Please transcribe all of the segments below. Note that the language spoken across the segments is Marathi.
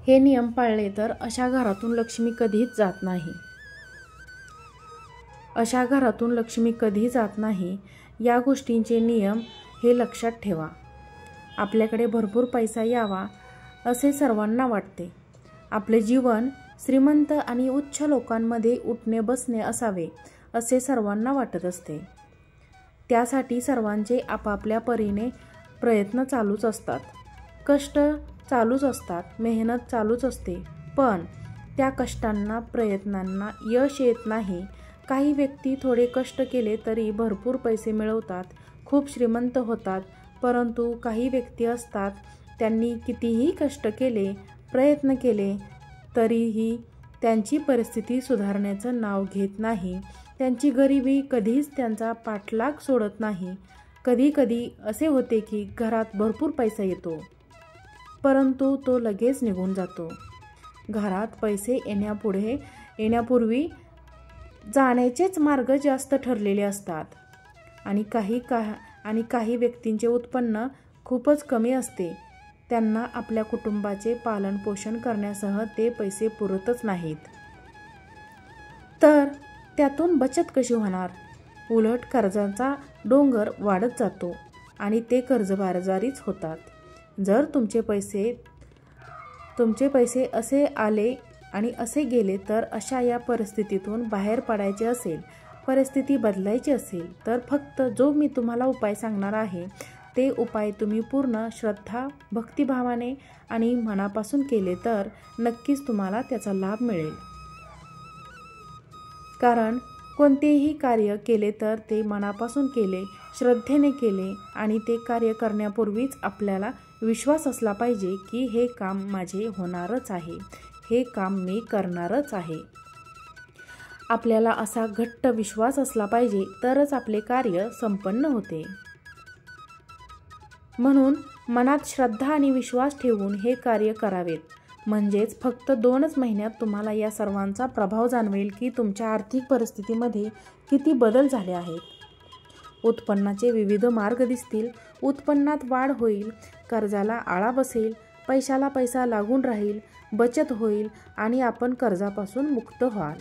हे नियम पाळले तर अशा घरातून लक्ष्मी कधीच जात नाही. अशा घरातून लक्ष्मी कधी जात नाही. या गोष्टींचे नियम हे लक्षात ठेवा. आपल्याकडे भरपूर पैसा यावा असे सर्वांना वाटते. आपले जीवन श्रीमंत आणि उच्च लोकांमध्ये उठणे बसणे असावे असे सर्वांना वाटत असते. त्यासाठी सर्वांचे आपापल्या परीने प्रयत्न चालूच असतात. कष्ट चालूच असतात. मेहनत चालूच असते. पण त्या कष्टांना प्रयत्नांना यश येत नाही. काही व्यक्ती थोडे कष्ट केले तरी भरपूर पैसे मिळवतात, खूप श्रीमंत होतात. परंतु काही व्यक्ती असतात, त्यांनी कितीही कष्ट केले, प्रयत्न केले तरीही त्यांची परिस्थिती सुधारण्याचं नाव घेत नाही. त्यांची गरिबी कधीच त्यांचा पाठलाग सोडत नाही. कधी कधी असे होते की घरात भरपूर पैसा येतो, परंतु तो लगेच निघून जातो. घरात पैसे येण्यापूर्वी जाण्याचेच मार्ग जास्त ठरलेले असतात. आणि काही व्यक्तींचे उत्पन्न खूपच कमी असते. त्यांना आपल्या कुटुंबाचे पालन पोषण करण्यासह ते पैसे पुरतच नाहीत. तर त्यातून बचत कशी होणार? उलट कर्जाचा डोंगर वाढत जातो आणि ते कर्जबाजारीच होतात. जर तुमचे पैसे असे आले आणि असे गेले तर अशा या परिस्थितीतून बाहेर पडायचे असेल, परिस्थिती बदलायची असेल तर फक्त जो मी तुम्हाला उपाय सांगणार आहे ते उपाय तुम्ही पूर्ण श्रद्धा, भक्तिभावाने आणि मनापासून केले तर नक्कीच तुम्हाला त्याचा लाभ मिळेल. कारण कोणतेही कार्य केले तर ते मनापासून केले, श्रद्धेने केले आणि ते कार्य करण्यापूर्वीच आपल्याला विश्वास असला पाहिजे की हे काम माझे होणारच आहे, हे काम मी करणारच आहे. आपल्याला असा घट्ट विश्वास असला पाहिजे तरच आपले कार्य संपन्न होते. म्हणून मनात श्रद्धा आणि विश्वास ठेवून हे कार्य करावेत. म्हणजेच फक्त 2च महिन्यात तुम्हाला या सर्वांचा प्रभाव जाणवेल की तुमच्या आर्थिक परिस्थितीमध्ये किती बदल झाले आहेत. उत्पन्नाचे विविध मार्ग दिसतील, उत्पन्नात वाढ होईल, कर्जाला आळा बसेल, पैशाला पैसा लागून राहील, बचत होईल आणि आपण कर्जापासून मुक्त व्हाल.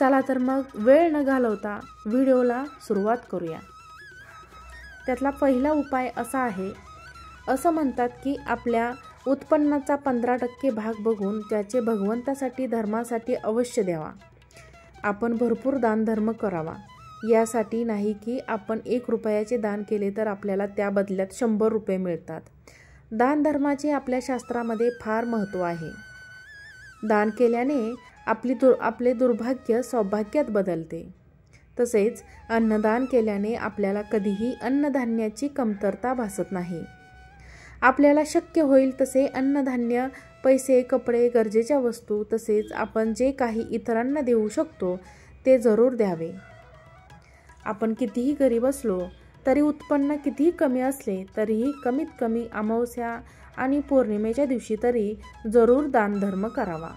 चला तर मग वेळ न घालवता व्हिडिओला सुरुवात करूया. त्यातला पहिला उपाय असा आहे, असं म्हणतात की आपल्या उत्पन्नाचा 15% भाग बघून त्याचे भगवंतासाठी, धर्मासाठी अवश्य द्यावा. आपण भरपूर दानधर्म करावा. यासाठी नाही की आपण 1 रुपयाचे दान केले तर आपल्याला त्या बदल्यात 100 रुपये मिळतात. दानधर्माचे आपल्या शास्त्रामध्ये फार महत्त्व आहे. दान केल्याने आपले दुर्भाग्य सौभाग्यात बदलते. तसेच अन्नदान केल्याने आपल्याला कधीही अन्नधान्याची कमतरता भासत नाही. आपल्याला शक्य होईल तसे अन्नधान्य, पैसे, कपडे, गरजेच्या वस्तू तसेच आपण जे काही इतरांना देऊ शकतो ते जरूर द्यावे. आपण कितीही गरीब असलो तरी, उत्पन्न कितीही कमी असले तरीही कमीत कमी अमावस्या आणि पौर्णिमेच्या दिवशी तरी जरूर दानधर्म करावा.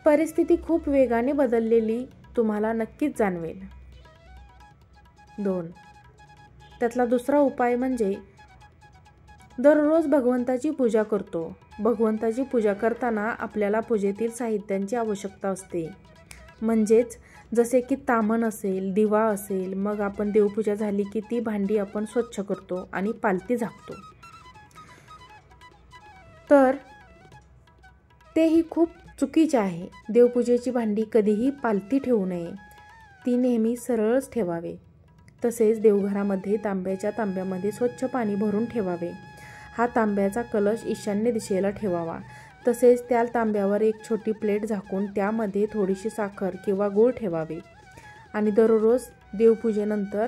परिस्थिती खूप वेगाने बदललेली तुम्हाला नक्कीच जाणवेल. 2. त्यातला दुसरा उपाय म्हणजे दररोज भगवंताची पूजा करतो. भगवंताची पूजा करताना आपल्याला पूजेतील साहित्यांची आवश्यकता असते. म्हणजेच जसे की तामण असेल, दिवा असेल, मग आपण देवपूजा झाली की ती भांडी आपण स्वच्छ करतो आणि पालती झाकतो. तर तेही खूप चुकीचे आहे. देवपूजेची भांडी कधीही पालती ठेवू नये, ती नेहमी सरळच ठेवावे. तसेच देवघरामध्ये तांब्यामध्ये स्वच्छ पाणी भरून ठेवावे. हा तांब्याचा कलश ईशान्य दिशेला ठेवावा. तसेच त्या तांब्यावर एक छोटी प्लेट झाकून त्यामध्ये थोडीशी साखर किंवा गूळ ठेवावे आणि दररोज देवपूजेनंतर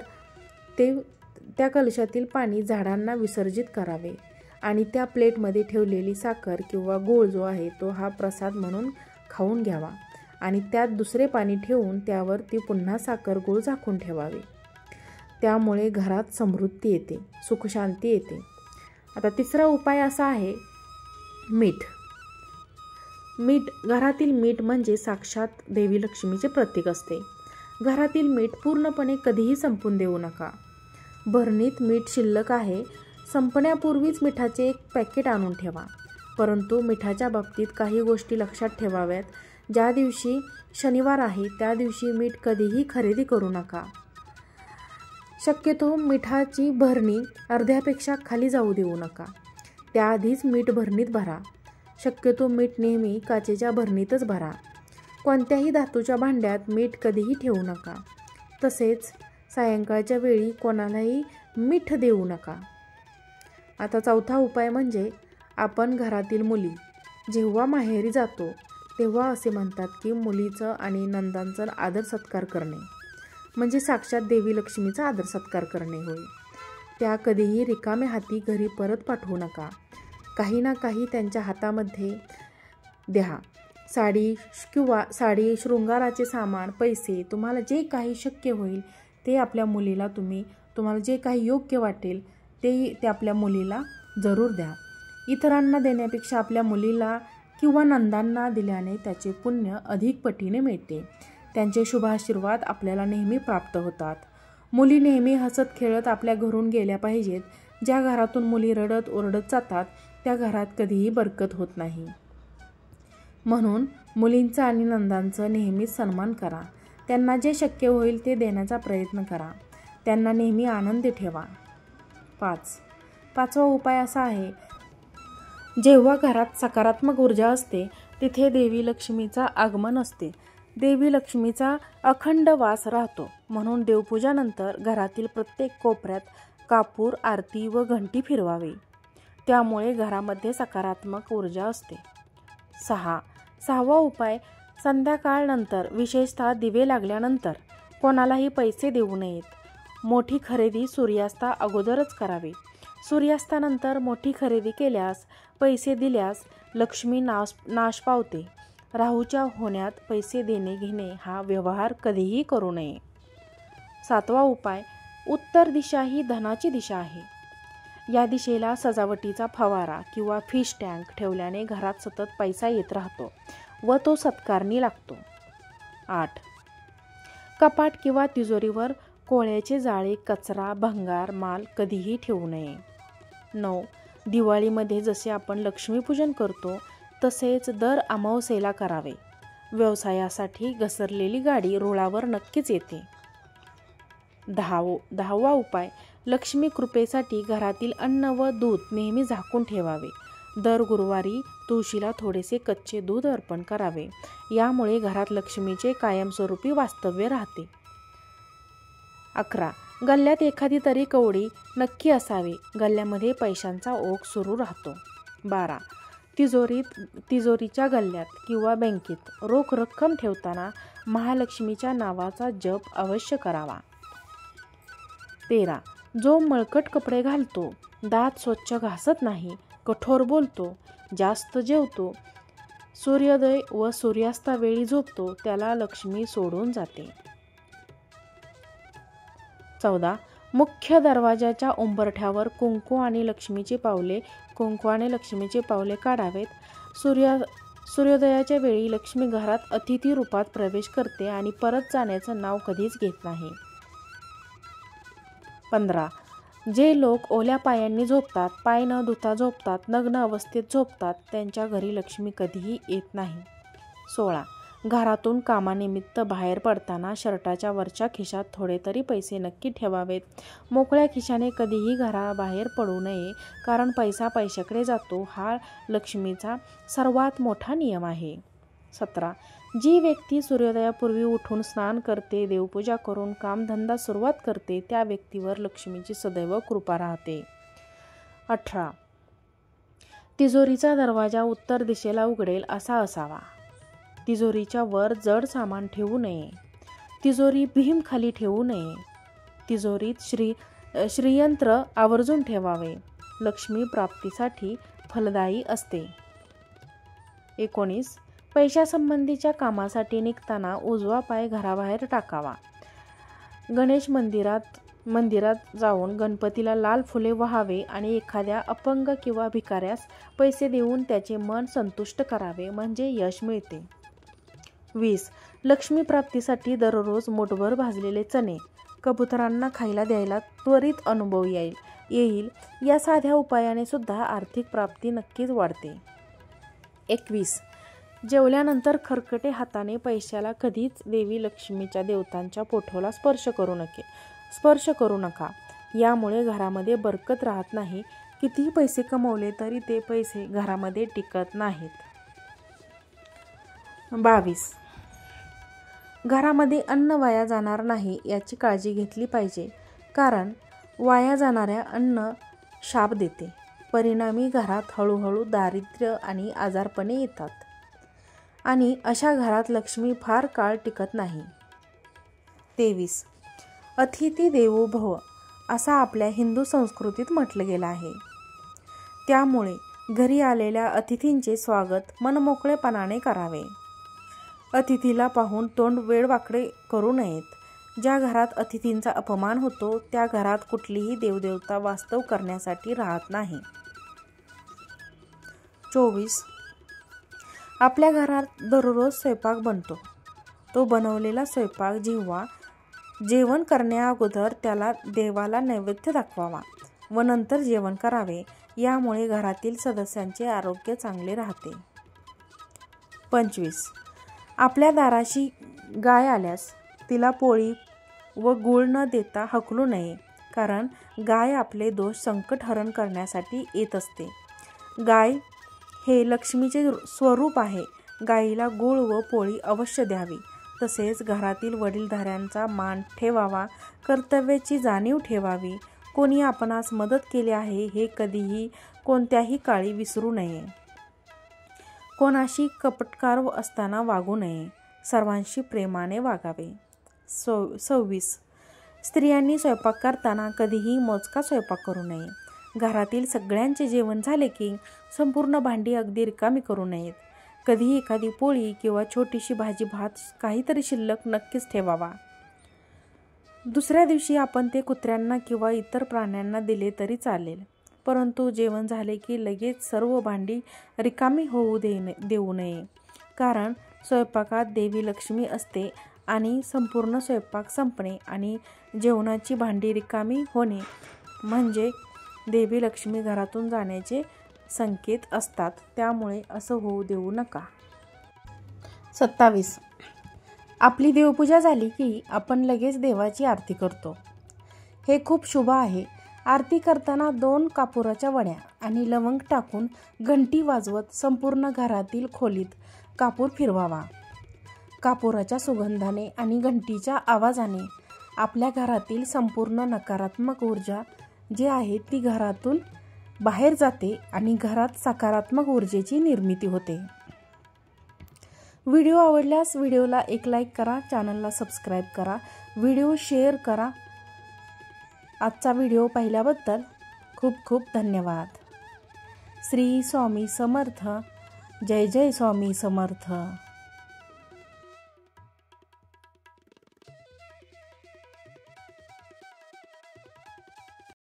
त्या कलशातील पाणी झाडांना विसर्जित करावे आणि त्या प्लेटमध्ये ठेवलेली साखर किंवा गूळ जो आहे तो हा प्रसाद म्हणून खाऊन घ्यावा आणि त्यात दुसरे पाणी ठेवून त्यावर ती पुन्हा साखर गूळ झाकून ठेवावे. त्यामुळे घरात समृद्धी येते, सुखशांती येते. आता तिसरा उपाय असा आहे, मीठ. घरातील मीठ म्हणजे साक्षात देवी लक्ष्मीचे प्रतीक असते. घरातील मीठ पूर्णपणे कधीही संपून देऊ नका. भरणीत मीठ शिल्लक आहे, संपण्यापूर्वीच मिठाचे एक पॅकेट आणून ठेवा. परंतु मिठाच्या बाबतीत काही गोष्टी लक्षात ठेवाव्यात. ज्या दिवशी शनिवार आहे त्या दिवशी मीठ कधीही खरेदी करू नका. शक्यतो मिठाची भरणी अर्ध्यापेक्षा खाली जाऊ देऊ नका. त्याआधीच मीठ भरणीत भरा. शक्यतो मीठ नेहमी काचेच्या भरणीतच भरा. कोणत्याही धातूच्या भांड्यात मीठ कधीही ठेवू नका. तसेच सायंकाळच्या वेळी कोणालाही मीठ देऊ नका. आता चौथा उपाय म्हणजे आपण घरातील मुली जेव्हा माहेरी जातो तेव्हा असे म्हणतात की मुलीचं आणि नंदांचं आदर सत्कार करणे म्हणजे साक्षात देवी लक्ष्मीचा आदर सत्कार करणे होय. त्या कधीही रिकाम्या हाती घरी परत पाठवू नका. काही ना काही त्यांच्या हातामध्ये द्या. साडी, शृंगाराचे सामान, पैसे, तुम्हाला जे काही शक्य होईल ते आपल्या मुलीला तुम्हाला जे काही योग्य वाटेल ते आपल्या मुलीला जरूर द्या. इतरांना देण्यापेक्षा आपल्या मुलीला किंवा नंदांना दिल्याने त्याचे पुण्य अधिक पटीने मिळते. त्यांचे शुभाशीर्वाद आपल्याला नेहमी प्राप्त होतात. मुली नेहमी हसत खेळत आपल्या घरून गेल्या पाहिजेत. ज्या घरातून मुली रडत ओरडत जातात त्या घरात कधीही बरकत होत नाही. म्हणून मुलींचा आणि नंदांचं नेहमीच सन्मान करा. त्यांना जे शक्य होईल ते देण्याचा प्रयत्न करा. त्यांना नेहमी आनंदी ठेवा. पाचवा उपाय असा आहे, जेव्हा घरात सकारात्मक ऊर्जा असते तिथे देवी लक्ष्मीचा आगमन असते. देवी लक्ष्मीचा अखंड वास राहतो. म्हणून देवपूजानंतर घरातील प्रत्येक कोपऱ्यात कापूर, आरती व घंटी फिरवावी. त्यामुळे घरामध्ये सकारात्मक ऊर्जा असते. सहावा उपाय, संध्याकाळनंतर विशेषतः दिवे लागल्यानंतर कोणालाही पैसे देऊ नयेत. मोठी खरेदी सूर्यास्ता अगोदरच करावी. सूर्यास्तानंतर मोठी खरेदी केल्यास, पैसे दिल्यास लक्ष्मी नाश पावते. राहूच्या होण्यात पैसे देणे घेणे हा व्यवहार कधीही करू नये. 7वा उपाय, उत्तर दिशा ही धनाची दिशा आहे. या दिशेला सजावटीचा फवारा किंवा फिश टँक ठेवल्याने घरात सतत पैसा येत राहतो व तो सत्कारणी लागतो. 8. कपाट किंवा तिजोरीवर कोळ्याचे जाळे, कचरा, भंगार माल कधीही ठेवू नये. 9. दिवाळीमध्ये जसे आपण लक्ष्मीपूजन करतो तसेच दर अमावस्येला करावे. व्यवसायासाठी घसरलेली गाडी रुळावर नक्कीच येते. 10वा उपाय, लक्ष्मी कृपेसाठी घरातील अन्न व दूध नेहमी झाकून ठेवावे. दर गुरुवारी तुळशीला थोडेसे कच्चे दूध अर्पण करावे. यामुळे घरात लक्ष्मीचे कायमस्वरूपी वास्तव्य राहते. 11. गल्ल्यात एखादी तरी कवडी नक्की असावी. गल्ल्यामध्ये पैशांचा ओघ सुरू राहतो. 12. तिजोरीच्या गल्ल्यात किंवा बँकेत रोख रक्कम ठेवताना महालक्ष्मीच्या नावाचा जप अवश्य करावा. 13. जो मळकट कपडे घालतो, दात स्वच्छ घासत नाही, कठोर बोलतो, जास्त जेवतो, सूर्योदय व सूर्यास्तावेळी झोपतो त्याला लक्ष्मी सोडून जाते. 14. मुख्य दरवाजाच्या उंबरठ्यावर कुंकवाने लक्ष्मीचे पावले काढावेत. सूर्योदयाच्या वेळी लक्ष्मी घरात अतिथी रूपात प्रवेश करते आणि परत जाण्याचं नाव कधीच घेत नाही. 15. जे लोक ओल्या पायांनी झोपतात, पाय न धुता झोपतात, नग्न अवस्थेत झोपतात त्यांच्या घरी लक्ष्मी कधीही येत नाही. 16. घरातून कामानिमित्त बाहेर पडताना शर्टाच्या वरच्या खिशात थोडे तरी पैसे नक्की ठेवावेत. मोकळ्या खिशाने कधीही घराबाहेर पडू नये, कारण पैसा पैशाकडे जातो हा लक्ष्मीचा सर्वात मोठा नियम आहे. 17. जी व्यक्ती सूर्योदयापूर्वी उठून स्नान करते, देवपूजा करून कामधंदा सुरुवात करते त्या व्यक्तीवर लक्ष्मीची सदैव कृपा राहते. 18. तिजोरीचा दरवाजा उत्तर दिशेला उघडेल असा असावा. तिजोरीच्या वर जड सामान ठेवू नये. तिजोरी भीम खाली ठेवू नये. तिजोरीत श्रीयंत्र आवर्जून ठेवावे. लक्ष्मी प्राप्तीसाठी फलदायी असते. 19. पैशासंबंधीच्या कामासाठी निघताना उजवा पाय घराबाहेर टाकावा. गणेश मंदिरात जाऊन गणपतीला लाल फुले वहावे आणि एखाद्या अपंग किंवा भिकाऱ्यास पैसे देऊन त्याचे मन संतुष्ट करावे म्हणजे यश मिळते. 20. लक्ष्मी प्राप्तीसाठी दररोज मुठभर भाजलेले चणे कबुतरांना खायला द्यायला त्वरित अनुभव येईल. येईल या साध्या उपायाने सुद्धा आर्थिक प्राप्ती नक्कीच वाढते. 21. जेवल्यानंतर खरकटे हाताने पैशाला कधीच देवी लक्ष्मीच्या देवतांच्या पोठोला स्पर्श करू नका. यामुळे घरामध्ये बरकत राहत नाही. कितीही पैसे कमवले तरी ते पैसे घरामध्ये टिकत नाहीत. 22. घरामध्ये अन्न वाया जाणार नाही याची काळजी घेतली पाहिजे, कारण वाया जाणाऱ्या अन्न शाप देते. परिणामी घरात हळूहळू दारिद्र्य आणि आजारपणे येतात आणि अशा घरात लक्ष्मी फार काळ टिकत नाही. 23. अतिथी देवो भव असा आपल्या हिंदू संस्कृतीत म्हटलं गेलं आहे. त्यामुळे घरी आलेल्या अतिथींचे स्वागत मनमोकळेपणाने करावे. अतिथीला पाहून तोंड वेडवाकडे करू नयेत. ज्या घरात अतिथींचा अपमान होतो त्या घरात कुठलीही देवदेवता वास्तव करण्यासाठी राहत नाही. 24. आपल्या घरात दररोज स्वयंपाक बनतो. तो बनवलेला स्वयंपाक जेवण करण्याअगोदर त्याला देवाला नैवेद्य दाखवावा व नंतर जेवण करावे. यामुळे घरातील सदस्यांचे आरोग्य चांगले राहते. 25. आपल्या दाराशी गाय आल्यास तिला पोळी व गूळ न देता हकलू नये, कारण गाय आपले दोष संकटहरण करण्यासाठी येत असते. गाय हे लक्ष्मीचे स्वरूप आहे. गायीला गूळ व पोळी अवश्य द्यावी. तसेच घरातील वडीलधाऱ्यांचा मान ठेवावा, कर्तव्याची जाणीव ठेवावी. कोणी आपणास मदत केली आहे हे कधीही कोणत्याही काळी विसरू नये. कोणाशी कपटकार असताना वागू नये. सर्वांशी प्रेमाने वागावे. 26. स्त्रियांनी स्वयंपाक करताना कधीही मोजका स्वयंपाक करू नये. घरातील सगळ्यांचे जेवण झाले की संपूर्ण भांडी अगदी रिकामी करू नयेत. कधीही एखादी पोळी किंवा छोटीशी भाजी भात काहीतरी शिल्लक नक्कीच ठेवावा. दुसऱ्या दिवशी आपण ते कुत्र्यांना किंवा इतर प्राण्यांना दिले तरी चालेल, परंतु जेवण झाले की लगेच सर्व भांडी रिकामी होऊ देऊ नये, कारण स्वयंपाकात देवी लक्ष्मी असते आणि संपूर्ण स्वयंपाक संपणे आणि जेवणाची भांडी रिकामी होणे म्हणजे देवी लक्ष्मी घरातून जाण्याचे संकेत असतात. त्यामुळे असं होऊ देऊ नका. 27. आपली देवपूजा झाली की आपण लगेच देवाची आरती करतो. हे खूप शुभ आहे. आरती करताना 2 कापुराच्या वड्या आणि लवंग टाकून घंटी वाजवत संपूर्ण घरातील खोलीत कापूर फिरवावा. कापुराच्या सुगंधाने आणि घंटीच्या आवाजाने आपल्या घरातील संपूर्ण नकारात्मक ऊर्जा जी आहे ती घरातून बाहेर जाते आणि घरात सकारात्मक ऊर्जेची निर्मिती होते. व्हिडिओ आवडल्यास व्हिडिओला एक लाईक करा, चॅनलला सबस्क्राईब करा, व्हिडिओ शेअर करा. आजचा व्हिडिओ पाहिल्याबद्दल खूप खूप धन्यवाद. श्री स्वामी समर्थ. जय जय स्वामी समर्थ.